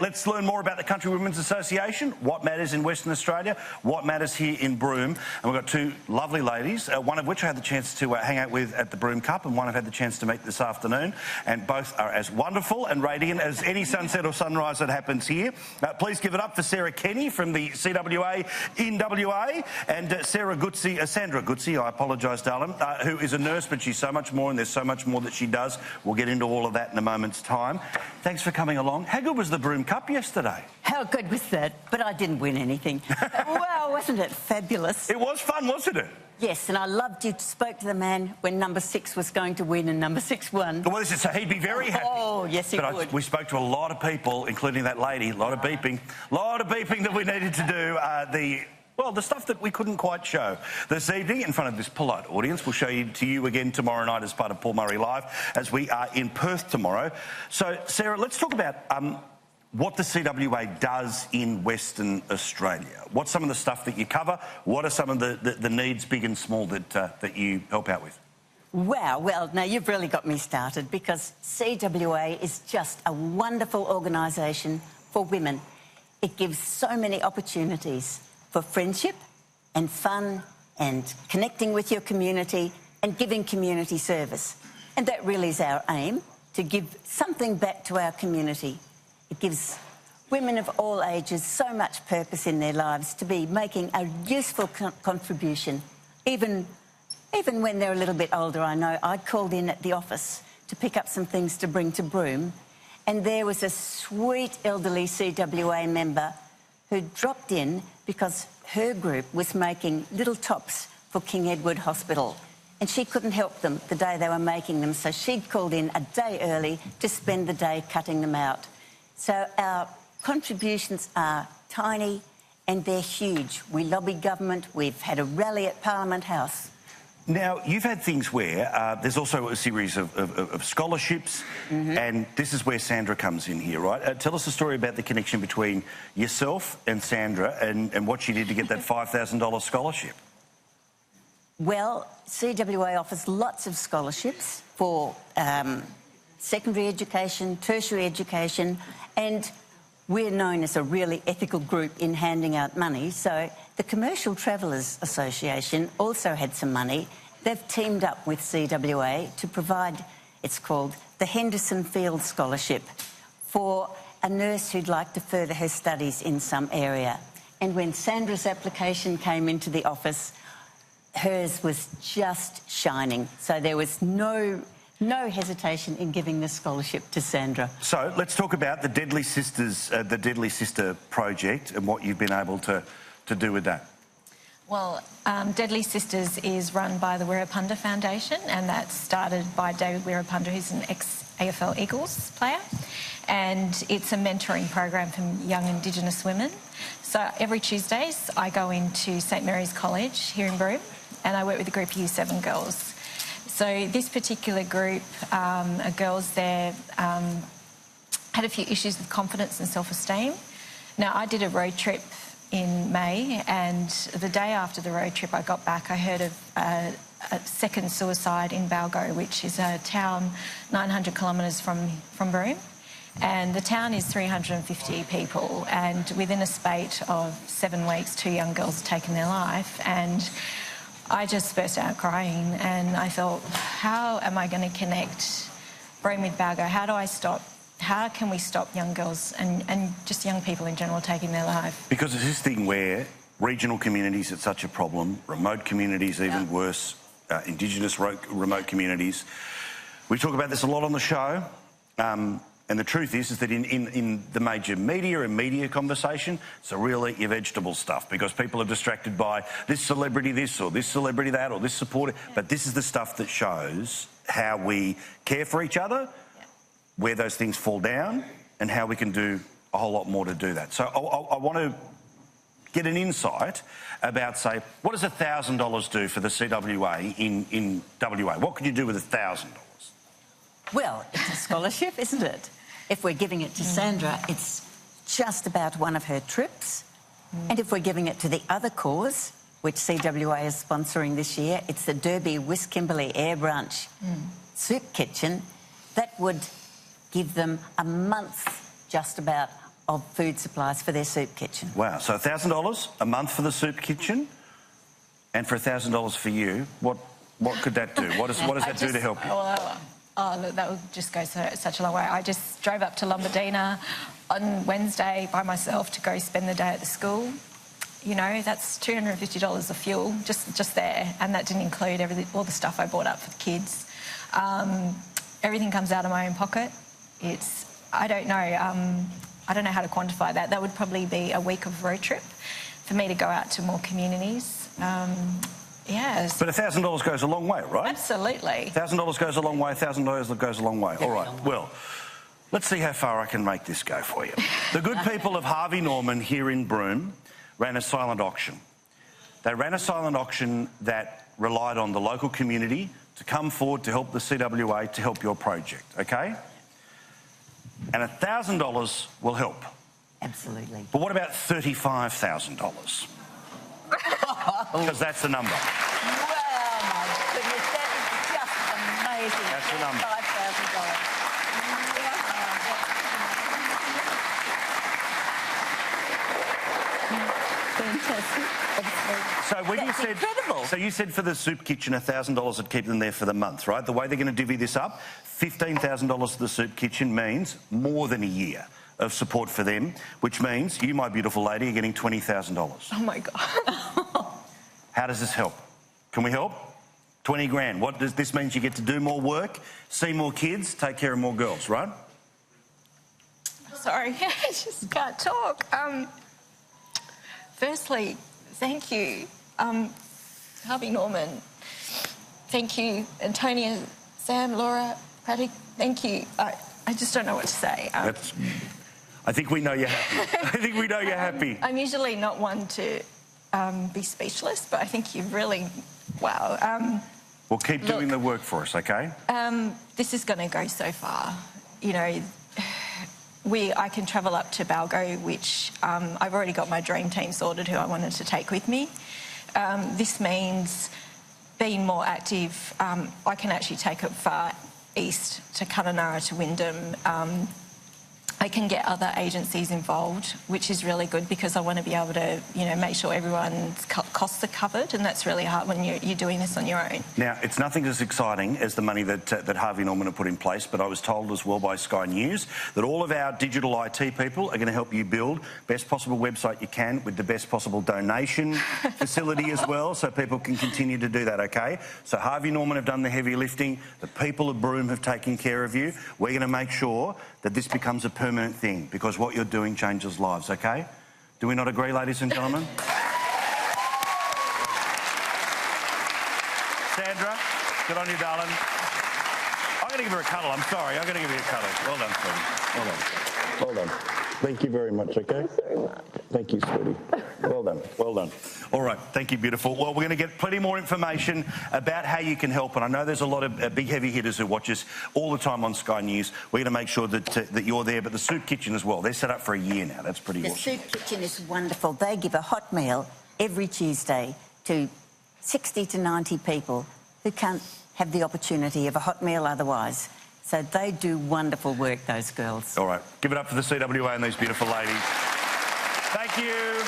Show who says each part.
Speaker 1: let's learn more about the Country Women's Association, what matters in Western Australia, what matters here in Broome. And we've got two lovely ladies, one of which I had the chance to hang out with at the Broome Cup and one I've had the chance to meet this afternoon. And both are as wonderful and radiant as any sunset or sunrise that happens here. Please give it up for Sara Kenny from the CWA in WA and Sandra Gutzi, I apologise, darling, who is a nurse, but she's so much more and there's so much more that she does. We'll get into all of that in a moment's time. Thanks for coming along. How good was the Broome Cup yesterday?
Speaker 2: How good was that? But I didn't win anything. Well, wasn't it fabulous?
Speaker 1: It was fun, wasn't it?
Speaker 2: Yes, and I loved you spoke to the man when number 6 was going to win and number 6 won.
Speaker 1: Well, so he'd be very happy.
Speaker 2: Oh, yes, he would.
Speaker 1: We spoke to a lot of people, including that lady, a lot of beeping that we needed to do the stuff that we couldn't quite show this evening in front of this polite audience. We'll show to you again tomorrow night as part of Paul Murray Live, as we are in Perth tomorrow. So, Sarah, let's talk about what the CWA does in Western Australia. What's some of the stuff that you cover? What are some of the needs, big and small, that you help out with?
Speaker 2: Wow, well, now you've really got me started, because CWA is just a wonderful organisation for women. It gives so many opportunities for friendship and fun and connecting with your community and giving community service. And that really is our aim, to give something back to our community. It gives women of all ages so much purpose in their lives to be making a useful contribution. Even when they're a little bit older, I know I called in at the office to pick up some things to bring to Broome, and there was a sweet elderly CWA member who dropped in because her group was making little tops for King Edward Hospital, and she couldn't help them the day they were making them, so she'd called in a day early to spend the day cutting them out. So our contributions are tiny and they're huge. We lobby government. We've had a rally at Parliament House.
Speaker 1: Now, you've had things where there's also a series of scholarships, and this is where Sandra comes in here, right? Tell us a story about the connection between yourself and Sandra and what she did to get that $5,000 scholarship.
Speaker 2: Well, CWA offers lots of scholarships for secondary education, tertiary education, and we're known as a really ethical group in handing out money. So the Commercial Travellers Association also had some money. They've teamed up with CWA to provide, it's called the Henderson Field Scholarship, for a nurse who'd like to further her studies in some area. And when Sandra's application came into the office, hers was just shining. So there was no hesitation in giving the scholarship to Sandra. So
Speaker 1: let's talk about the Deadly Sister project and what you've been able to do with that.
Speaker 3: Well, Deadly Sisters is run by the Wirrapunda Foundation, and that's started by David Wirrapunda, who's an ex-AFL Eagles player, and it's a mentoring program for young Indigenous women. So every Tuesdays I go into St Mary's College here in Broome, and I work with a group of Year 7 girls. So this particular group of girls there had a few issues with confidence and self-esteem. Now, I did a road trip in May, and the day after the road trip I got back, I heard of a second suicide in Balgo, which is a town 900 kilometres from Broome. And the town is 350 people, and within a spate of 7 weeks, 2 young girls taken their life. And I just burst out crying, and I thought, how am I going to connect Broome with Balgo? How can we stop young girls and just young people in general taking their life?
Speaker 1: Because it's this thing where regional communities are such a problem, remote communities even worse, Indigenous remote communities. We talk about this a lot on the show, and the truth is that in the major media and media conversation, it's a real eat your vegetable stuff, because people are distracted by this celebrity this or this celebrity that or this supporter. But this is the stuff that shows how we care for each other, where those things fall down, and how we can do a whole lot more to do that. So I want to get an insight about, say, what does $1,000 do for the CWA in WA? What could you do with $1,000?
Speaker 2: Well, it's a scholarship, isn't it? If we're giving it to Sandra, it's just about one of her trips. And if we're giving it to the other cause, which CWA is sponsoring this year, it's the Derby West Kimberley Air Branch Soup Kitchen. That would give them a month just about of food supplies for their soup kitchen.
Speaker 1: Wow, so $1,000 a month for the soup kitchen, and for $1,000 for you, what could that do? What does that do to help you?
Speaker 3: Oh, look, that would just go such a long way. I just drove up to Lombardina on Wednesday by myself to go spend the day at the school. You know, that's $250 of fuel just there, and that didn't include all the stuff I bought up for the kids. Everything comes out of my own pocket. I don't know how to quantify that. That would probably be a week of road trip for me to go out to more communities. Yes.
Speaker 1: But $1,000 goes a long way, right?
Speaker 3: Absolutely.
Speaker 1: $1,000 goes a long way, $1,000 goes a long way. All right, well, let's see how far I can make this go for you. The good people of Harvey Norman here in Broome ran a silent auction. They ran a silent auction that relied on the local community to come forward to help the CWA to help your project, okay? And $1,000 will help.
Speaker 2: Absolutely.
Speaker 1: But what about $35,000? Because that's the number.
Speaker 2: Well, my goodness, that is just amazing.
Speaker 1: That's the number.
Speaker 2: $5,000. Fantastic.
Speaker 1: So when
Speaker 2: That's incredible.
Speaker 1: So you said for the soup kitchen, $1,000 would keep them there for the month, right? The way they're going to divvy this up, $15,000 to the soup kitchen means more than a year of support for them, which means you, my beautiful lady, are getting $20,000.
Speaker 3: Oh my God.
Speaker 1: How does this help? Can we help? 20 grand. What does this mean? You get to do more work, see more kids, take care of more girls, right?
Speaker 3: Sorry, I just can't talk. Firstly, thank you, Harvey Norman. Thank you, Antonia, Sam, Laura, Paddy. Thank you. I just don't know what to say.
Speaker 1: I think we know you're happy. I think we know you're happy.
Speaker 3: I'm usually not one to be speechless, but I think you've really, wow.
Speaker 1: Well, keep doing the work for us, okay?
Speaker 3: This is going to go so far. You know, I can travel up to Balgo, which I've already got my dream team sorted who I wanted to take with me. This means being more active. I can actually take it far east to Kununurra to Wyndham. I can get other agencies involved, which is really good because I want to be able to, you know, make sure everyone's costs are covered, and that's really hard when you're doing this on your own.
Speaker 1: Now, it's nothing as exciting as the money that Harvey Norman have put in place, but I was told as well by Sky News that all of our digital IT people are going to help you build best possible website you can with the best possible donation facility as well, so people can continue to do that, okay? So Harvey Norman have done the heavy lifting. The people of Broome have taken care of you. We're going to make sure that this becomes a permanent thing because what you're doing changes lives, okay? Do we not agree, ladies and gentlemen? Sandra, good on you, darling. I'm going to give her a cuddle. I'm sorry. I'm going to give you a cuddle. Well done, sweetie. Well done. Well done. Thank you very much, okay? Thank you, sweetie. Well done. Well done. All right. Thank you, beautiful. Well, we're going to get plenty more information about how you can help. And I know there's a lot of big heavy hitters who watch us all the time on Sky News. We're going to make sure that you're there. But the soup kitchen as well. They're set up for a year now. That's pretty awesome.
Speaker 2: The soup kitchen is wonderful. They give a hot meal every Tuesday to 60 to 90 people who can't have the opportunity of a hot meal otherwise. So they do wonderful work, those girls.
Speaker 1: All right. Give it up for the CWA and these beautiful ladies. Thank you.